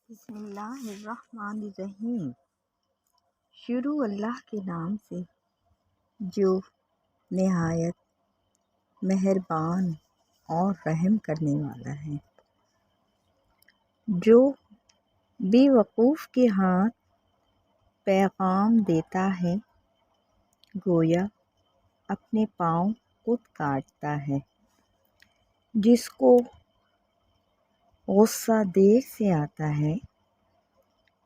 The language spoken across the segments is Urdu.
بسم اللہ الرحمن الرحیم۔ شروع اللہ کے نام سے جو نہایت مہربان اور رحم کرنے والا ہے، جو بے وقوف کے ہاتھ پیغام دیتا ہے گویا اپنے پاؤں خود کاٹتا ہے، جس کو غصہ دیر سے آتا ہے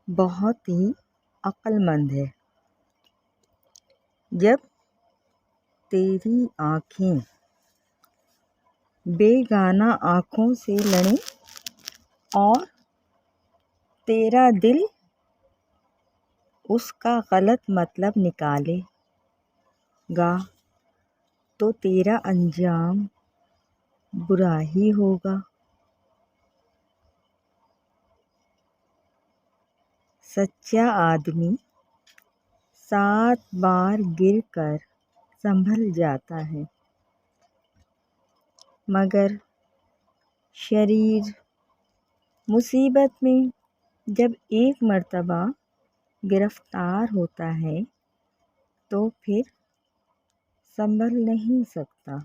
بہت ہی عقل مند ہے۔ جب تیری آنکھیں بیگانہ آنکھوں سے لڑیں اور تیرا دل اس کا غلط مطلب نکالے گا تو تیرا انجام برا ہی ہوگا۔ سچا آدمی 7 بار گر کر سنبھل جاتا ہے، مگر شریر مصیبت میں جب ایک مرتبہ گرفتار ہوتا ہے تو پھر سنبھل نہیں سکتا۔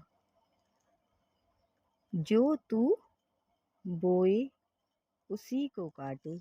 جو تو بوئے اسی کو کاٹے۔